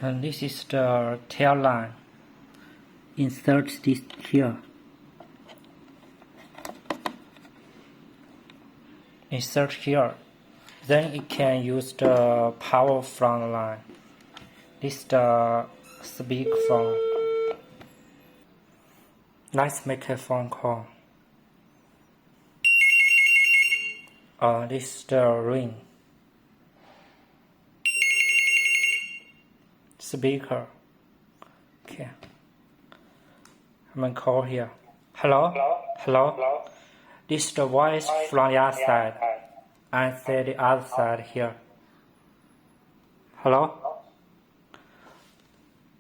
And this is the tail line. Insert this here. Insert here. Then it can use the power from the line. This is the speakerphone. Let's make a phone call. This is the ring. Speaker. Okay. I'm gonna call here. Hello? Hello? This is the voice from the other side. I say the other side here. Hello?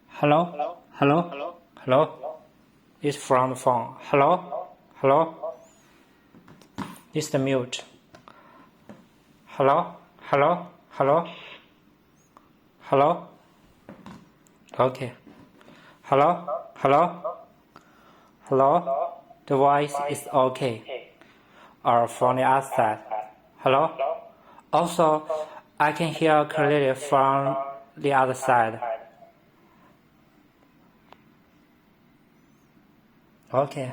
Hello? Hello? Hello? It's from the phone. Hello? Hello? This is the mute. Hello? Hello? Hello? Hello? Okay. Hello? Hello? Hello? The voice is okay. Or from the other side. Hello? Also, I can hear clearly from the other side. Okay.